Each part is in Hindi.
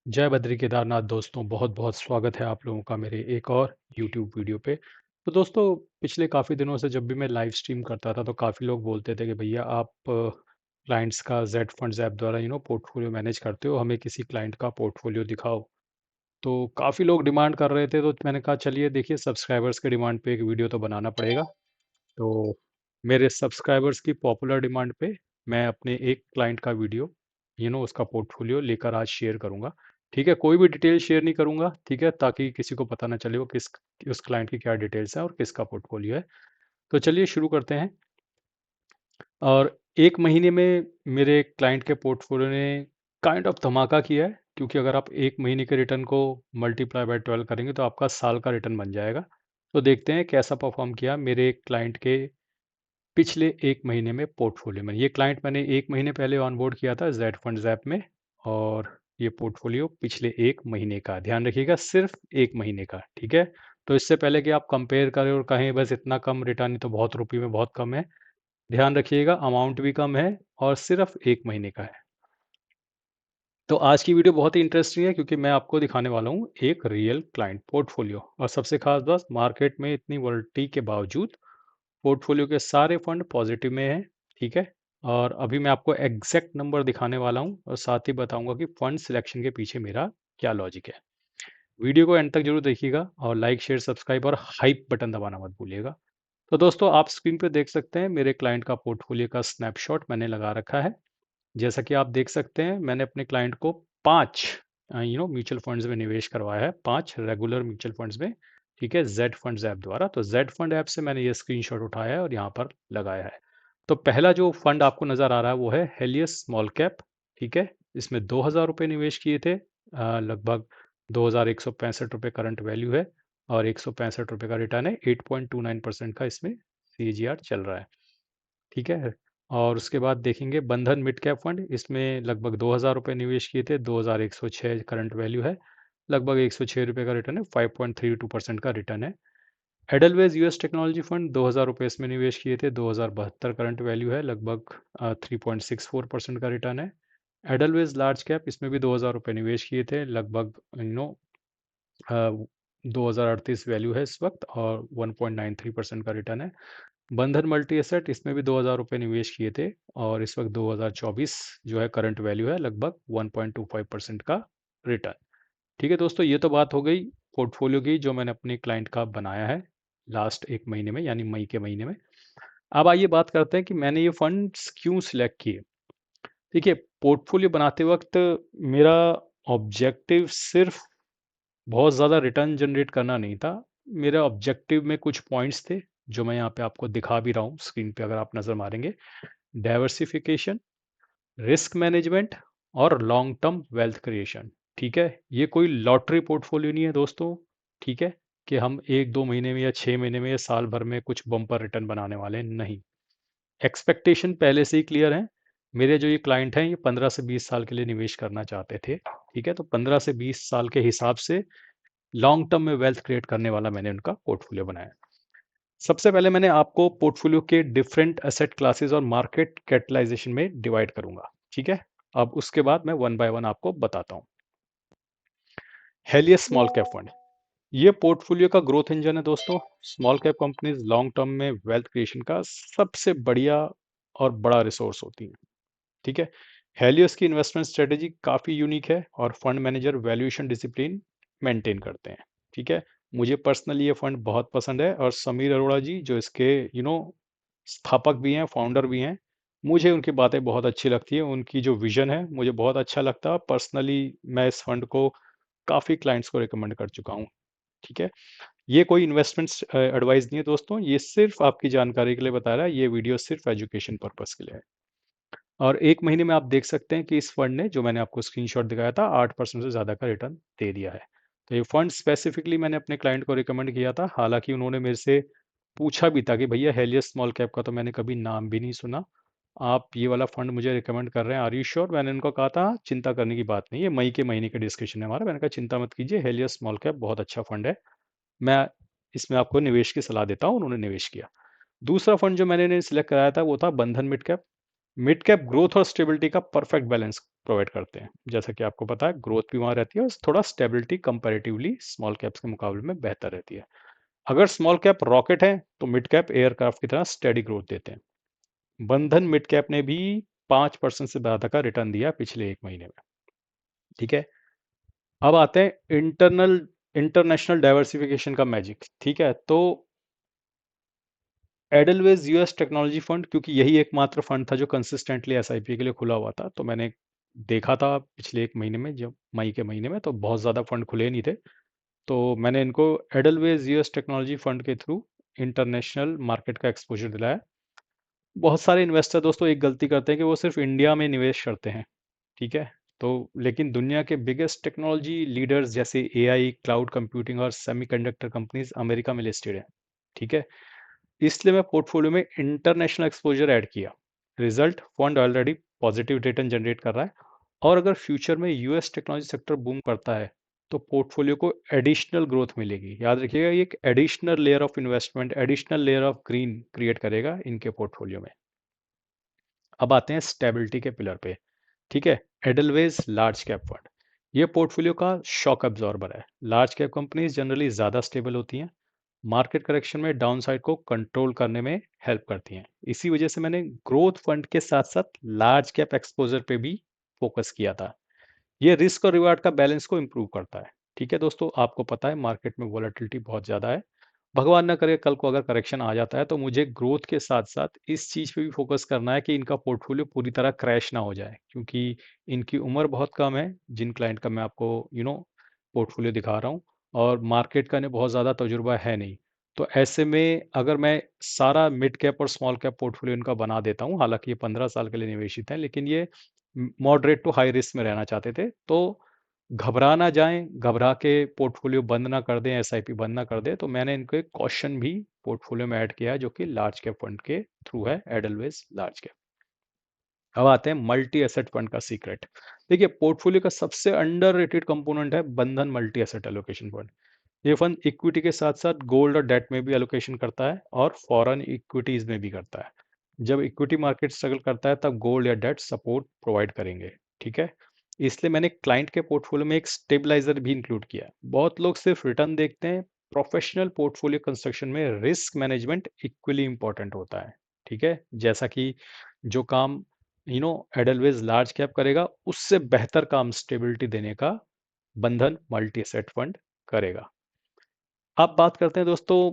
जय बद्री केदारनाथ दोस्तों, बहुत बहुत स्वागत है आप लोगों का मेरे एक और यूट्यूब वीडियो पे। तो दोस्तों, पिछले काफ़ी दिनों से जब भी मैं लाइव स्ट्रीम करता था तो काफ़ी लोग बोलते थे कि भैया आप क्लाइंट्स का जेड फंड्स ऐप द्वारा पोर्टफोलियो मैनेज करते हो, हमें किसी क्लाइंट का पोर्टफोलियो दिखाओ। तो काफ़ी लोग डिमांड कर रहे थे, तो मैंने कहा चलिए देखिए, सब्सक्राइबर्स के डिमांड पे एक वीडियो तो बनाना पड़ेगा। तो मेरे सब्सक्राइबर्स की पॉपुलर डिमांड पे मैं अपने एक क्लाइंट का वीडियो उसका पोर्टफोलियो लेकर आज शेयर करूंगा। ठीक है, कोई भी डिटेल शेयर नहीं करूंगा, ठीक है, ताकि किसी को पता ना चले वो किस उस क्लाइंट की क्या डिटेल्स हैं और किसका पोर्टफोलियो है। तो चलिए शुरू करते हैं। और एक महीने में मेरे क्लाइंट के पोर्टफोलियो ने काइंड ऑफ धमाका किया है, क्योंकि अगर आप एक महीने के रिटर्न को मल्टीप्लाई बाय 12 करेंगे तो आपका साल का रिटर्न बन जाएगा। तो देखते हैं कैसा परफॉर्म किया मेरे क्लाइंट के पिछले 1 महीने में पोर्टफोलियो में। ये क्लाइंट मैंने 1 महीने पहले ऑनबोर्ड किया था ज़ेड फंड्स ऐप में, और ये पोर्टफोलियो पिछले 1 महीने का, ध्यान रखिएगा, सिर्फ 1 महीने का, ठीक है? तो इससे पहले कि आप कंपेयर करें और कहें बस इतना कम रिटर्न तो बहुत रुपये में बहुत कम है, ध्यान रखिएगा अमाउंट भी कम है और सिर्फ 1 महीने का है। तो आज की वीडियो बहुत ही इंटरेस्टिंग है, क्योंकि मैं आपको दिखाने वाला हूँ एक रियल क्लाइंट पोर्टफोलियो, और सबसे खास बात, मार्केट में इतनी वोलेटिलिटी के बावजूद पोर्टफोलियो के सारे फंड पॉजिटिव में हैं, ठीक है? और अभी मैं आपको एग्जैक्ट नंबर दिखाने वाला हूँ और साथ ही बताऊंगा कि फंड सिलेक्शन के पीछे मेरा क्या लॉजिक है। वीडियो को एंड तक जरूर देखिएगा और लाइक शेयर सब्सक्राइब और हाइप बटन दबाना मत भूलिएगा। तो दोस्तों, आप स्क्रीन पे देख सकते हैं मेरे क्लाइंट का पोर्टफोलियो का स्नैपशॉट मैंने लगा रखा है। जैसा कि आप देख सकते हैं, मैंने अपने क्लाइंट को 5 म्यूचुअल फंड्स में निवेश करवाया है, 5 रेगुलर म्यूचुअल फंड्स में, ठीक है, जेड फंड्स ऐप द्वारा। तो जेड फंड ऐप से मैंने ये स्क्रीनशॉट उठाया है और यहाँ पर लगाया है। तो पहला जो फंड आपको नजर आ रहा है वो है हेलियस स्मॉल कैप, ठीक है। इसमें 2,000 रुपये निवेश किए थे, लगभग 2,165 रुपये करंट वैल्यू है, और 165 रुपये का रिटर्न है। 8.29% का इसमें CAGR चल रहा है, ठीक है। और उसके बाद देखेंगे बंधन मिड कैप फंड, इसमें लगभग 2,000 रुपये निवेश किए थे, 2,106 करंट वैल्यू है, लगभग 106 रुपये का रिटर्न है, 5.32% का रिटर्न है। एडलवेज यूएस टेक्नोलॉजी फंड, 2,000 रुपये इसमें निवेश किए थे, 2,072 करंट वैल्यू है, लगभग 3.64% का रिटर्न है। एडलवेज लार्ज कैप, इसमें भी 2,000 रुपये निवेश किए थे, लगभग 2,038 वैल्यू है इस वक्त, और 1.93% का रिटर्न है। बंधन मल्टी एसेट, इसमें भी 2,000 रुपये निवेश किए थे, और इस वक्त 2,024 जो है करंट वैल्यू है, लगभग 1.25% का रिटर्न। ठीक है दोस्तों, ये तो बात हो गई पोर्टफोलियो की जो मैंने अपने क्लाइंट का बनाया है लास्ट 1 महीने में, यानी मई के महीने में। अब आइए बात करते हैं कि मैंने ये फंड्स क्यों सिलेक्ट किए। देखिए, पोर्टफोलियो बनाते वक्त मेरा ऑब्जेक्टिव सिर्फ बहुत ज़्यादा रिटर्न जनरेट करना नहीं था। मेरा ऑब्जेक्टिव में कुछ पॉइंट्स थे जो मैं यहाँ पे आपको दिखा भी रहा हूँ स्क्रीन पे, अगर आप नज़र मारेंगे। डाइवर्सिफिकेशन, रिस्क मैनेजमेंट और लॉन्ग टर्म वेल्थ क्रिएशन, ठीक है। ये कोई लॉटरी पोर्टफोलियो नहीं है दोस्तों, ठीक है, कि हम 1-2 महीने में या 6 महीने में या साल भर में कुछ बम्पर रिटर्न बनाने वाले हैं, नहीं। एक्सपेक्टेशन पहले से ही क्लियर है। मेरे जो ये क्लाइंट हैं, ये 15 से 20 साल के लिए निवेश करना चाहते थे, ठीक है। तो 15 से 20 साल के हिसाब से लॉन्ग टर्म में वेल्थ क्रिएट करने वाला मैंने उनका पोर्टफोलियो बनाया। सबसे पहले मैंने आपको पोर्टफोलियो के डिफरेंट एसेट क्लासेस और मार्केट कैपिटलाइजेशन में डिवाइड करूंगा, ठीक है। अब उसके बाद मैं वन बाय वन आपको बताता हूँ। हेलियस स्मॉल कैप फंड, ये पोर्टफोलियो का ग्रोथ इंजन है दोस्तों। Small cap companies long term में वेल्थ क्रिएशन का सबसे बढ़िया और बड़ा रिसोर्स होती है, ठीक है। हेलियस की इन्वेस्टमेंट स्ट्रेटेजी काफ़ी यूनिक है और fund manager valuation discipline maintain करते हैं, ठीक है। मुझे पर्सनली ये फंड बहुत पसंद है, और समीर अरोड़ा जी जो इसके स्थापक भी हैं, फाउंडर भी हैं, मुझे उनकी बातें बहुत अच्छी लगती है। उनकी जो विजन है मुझे बहुत अच्छा लगता है। पर्सनली मैं इस फंड को काफ़ी क्लाइंट्स को रिकमेंड कर चुका हूँ, ठीक है। ये कोई इन्वेस्टमेंट एडवाइस नहीं है दोस्तों, ये सिर्फ आपकी जानकारी के लिए बता रहा है। ये वीडियो सिर्फ एजुकेशन पर्पस के लिए है। और 1 महीने में आप देख सकते हैं कि इस फंड ने, जो मैंने आपको स्क्रीनशॉट दिखाया था, 8% से ज़्यादा का रिटर्न दे दिया है। तो ये फंड स्पेसिफिकली मैंने अपने क्लाइंट को रिकमेंड किया था, हालांकि उन्होंने मेरे से पूछा भी था कि भैया हेलियस स्मॉल कैप का तो मैंने कभी नाम भी नहीं सुना, आप ये वाला फंड मुझे रिकमेंड कर रहे हैं, आर यू श्योर? मैंने उनको कहा था चिंता करने की बात नहीं है, मई के महीने का डिस्कशन है हमारा। मैंने कहा चिंता मत कीजिए, हेलियस स्मॉल कैप बहुत अच्छा फंड है, मैं इसमें आपको निवेश की सलाह देता हूँ। उन्होंने निवेश किया। दूसरा फंड जो मैंने सिलेक्ट कराया था वो था बंधन mid cap. Mid cap growth और स्टेबिलिटी का परफेक्ट बैलेंस, प्रोवाइड करते हैं। जैसा कि आपको पता है ग्रोथ भी वहाँ रहती है और थोड़ा स्टेबिलिटी कंपैरेटिवली स्मॉल कैप्स के मुकाबले में बेहतर रहती है। अगर स्मॉल कैप रॉकेट है तो मिड कैप एयरक्राफ्ट की तरह स्टेडी ग्रोथ देते हैं। बंधन मिड कैप ने भी 5% से ज्यादा का रिटर्न दिया पिछले एक महीने में। ठीक है, अब आते हैं इंटरनेशनल डाइवर्सिफिकेशन का मैजिक। ठीक है, तो एडलवेज यूएस टेक्नोलॉजी फंड, क्योंकि यही एकमात्र फंड था जो कंसिस्टेंटली एसआईपी के लिए खुला हुआ था, तो मैंने देखा था पिछले एक महीने में, जब मई के महीने में, तो बहुत ज़्यादा फंड खुले नहीं थे, तो मैंने इनको एडलवेज यूएस टेक्नोलॉजी फंड के थ्रू इंटरनेशनल मार्केट का एक्सपोजर दिलाया। बहुत सारे इन्वेस्टर दोस्तों एक गलती करते हैं कि वो सिर्फ इंडिया में निवेश करते हैं। ठीक है, तो लेकिन दुनिया के बिगेस्ट टेक्नोलॉजी लीडर्स जैसे एआई, क्लाउड कंप्यूटिंग और सेमीकंडक्टर कंपनीज अमेरिका में लिस्टेड है। ठीक है, इसलिए मैं पोर्टफोलियो में इंटरनेशनल एक्सपोजर ऐड किया। Result, fund already positive return generate कर रहा है, और अगर फ्यूचर में यूएस टेक्नोलॉजी सेक्टर बूम करता है तो पोर्टफोलियो को एडिशनल ग्रोथ मिलेगी। याद रखिएगा, ये एक additional layer of investment, additional layer of green create करेगा इनके पोर्टफोलियो में। अब आते हैं स्टेबिलिटी के पिलर पे। ठीक है, एडलवेज लार्ज कैप फंड, ये पोर्टफोलियो का शॉक अब्जॉर्बर है। लार्ज कैप कंपनीज जनरली ज़्यादा स्टेबल होती हैं, मार्केट करेक्शन में डाउनसाइड को कंट्रोल करने में हेल्प करती हैं। इसी वजह से मैंने ग्रोथ फंड के साथ साथ लार्ज कैप एक्सपोजर पे भी फोकस किया था। ये रिस्क और रिवार्ड का बैलेंस को इम्प्रूव करता है। ठीक है दोस्तों, आपको पता है मार्केट में वॉलेटिलिटी बहुत ज़्यादा है। भगवान ना करे कल को अगर करेक्शन आ जाता है तो मुझे ग्रोथ के साथ साथ इस चीज़ पे भी फोकस करना है कि इनका पोर्टफोलियो पूरी तरह क्रैश ना हो जाए, क्योंकि इनकी उम्र बहुत कम है, जिन क्लाइंट का मैं आपको पोर्टफोलियो दिखा रहा हूँ, और मार्केट का इन्हें बहुत ज़्यादा तजुर्बा है नहीं। तो ऐसे में अगर मैं सारा मिड कैप और स्मॉल कैप पोर्टफोलियो इनका बना देता हूँ, हालांकि ये 15 साल के लिए निवेशित हैं, लेकिन ये मॉडरेट टू हाई रिस्क में रहना चाहते थे, तो घबरा ना जाएं, घबरा के पोर्टफोलियो बंद ना कर दें, एसआईपी बंद ना कर दें, तो मैंने इनको एक क्वेश्चन भी पोर्टफोलियो में ऐड किया है जो कि लार्ज कैप फंड के थ्रू है, एडलवेज लार्ज कैप। अब आते हैं मल्टी एसेट फंड का सीक्रेट। देखिए, पोर्टफोलियो का सबसे अंडररेटेड कंपोनेंट है बंधन मल्टी एसेट एलोकेशन फंड। ये फंड इक्विटी के साथ साथ गोल्ड और डेट में भी एलोकेशन करता है और फॉरेन इक्विटीज में भी करता है। जब इक्विटी मार्केट स्ट्रगल करता है तब गोल्ड या डेट सपोर्ट प्रोवाइड करेंगे। ठीक है, इसलिए मैंने क्लाइंट के पोर्टफोलियो में एक स्टेबलाइजर भी इंक्लूड किया है। बहुत लोग सिर्फ रिटर्न देखते हैं, प्रोफेशनल पोर्टफोलियो कंस्ट्रक्शन में रिस्क मैनेजमेंट इक्वली इंपॉर्टेंट होता है। ठीक है, जैसा कि जो काम एडलवेज लार्ज कैप करेगा, उससे बेहतर काम स्टेबिलिटी देने का बंधन मल्टी एसेट फंड करेगा। अब बात करते हैं दोस्तों,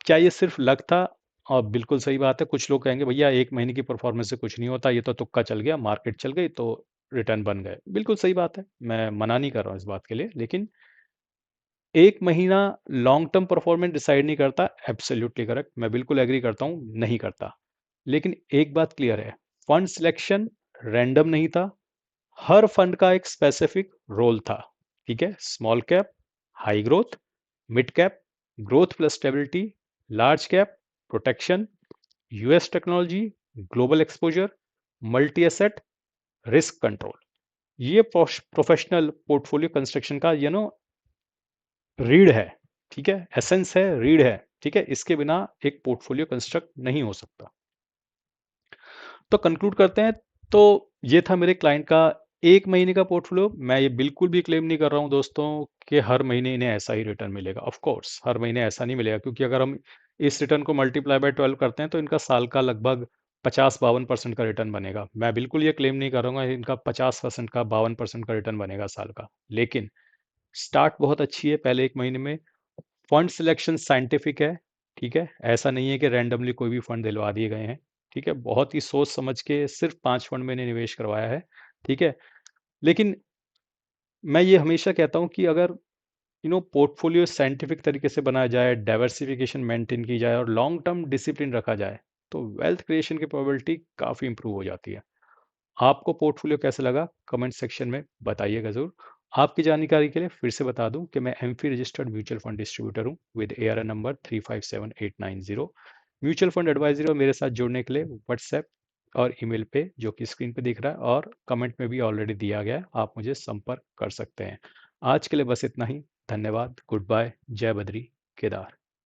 क्या ये सिर्फ लक था? और बिल्कुल सही बात है। कुछ लोग कहेंगे भैया एक महीने की परफॉर्मेंस से कुछ नहीं होता, ये तो तुक्का चल गया, मार्केट चल गई तो रिटर्न बन गए। बिल्कुल सही बात है, मैं मना नहीं कर रहा हूँ इस बात के लिए, लेकिन एक महीना लॉन्ग टर्म परफॉर्मेंस डिसाइड नहीं करता। एब्सोल्युटली करेक्ट, मैं बिल्कुल एग्री करता हूँ, नहीं करता। लेकिन एक बात क्लियर है, फंड सिलेक्शन रैंडम नहीं था, हर फंड का एक स्पेसिफिक रोल था। ठीक है, small cap high growth, mid cap growth plus stability, large cap protection, US technology global exposure, multi asset risk control. ये प्रोफेशनल पोर्टफोलियो कंस्ट्रक्शन का रीढ़ है। ठीक है, एसेंस है, रीढ़ है। ठीक है, इसके बिना एक पोर्टफोलियो कंस्ट्रक्ट नहीं हो सकता। तो कंक्लूड करते हैं, तो ये था मेरे क्लाइंट का एक महीने का पोर्टफोलियो। मैं ये बिल्कुल भी क्लेम नहीं कर रहा हूँ दोस्तों कि हर महीने इन्हें ऐसा ही रिटर्न मिलेगा। ऑफ कोर्स हर महीने ऐसा नहीं मिलेगा, क्योंकि अगर हम इस रिटर्न को मल्टीप्लाई बाय 12 करते हैं तो इनका साल का लगभग 50-52% का रिटर्न बनेगा। मैं बिल्कुल ये क्लेम नहीं करूँगा इनका 50% का 52% का रिटर्न बनेगा साल का, लेकिन स्टार्ट बहुत अच्छी है पहले एक महीने में। फंड सिलेक्शन साइंटिफिक है। ठीक है, ऐसा नहीं है कि रैंडमली कोई भी फंड दिलवा दिए गए हैं। ठीक है, बहुत ही सोच समझ के सिर्फ 5 फंड मैंने निवेश करवाया है। ठीक है, लेकिन मैं ये हमेशा कहता हूँ कि अगर पोर्टफोलियो साइंटिफिक तरीके से बनाया जाए, डाइवर्सिफिकेशन मेंटेन की जाए और लॉन्ग टर्म डिसिप्लिन रखा जाए, तो वेल्थ क्रिएशन की प्रोबेबिलिटी काफ़ी इंप्रूव हो जाती है। आपको पोर्टफोलियो कैसा लगा कमेंट सेक्शन में बताइएगा ज़रूर। आपकी जानकारी के लिए फिर से बता दूं कि मैं AMFI registered mutual fund distributor हूं with ARN number 357890। Mutual fund advisory और मेरे साथ जुड़ने के लिए व्हाट्सएप और ईमेल पे, जो कि स्क्रीन पे दिख रहा है और कमेंट में भी ऑलरेडी दिया गया है, आप मुझे संपर्क कर सकते हैं। आज के लिए बस इतना ही। धन्यवाद, गुड बाय, जय बद्री केदार।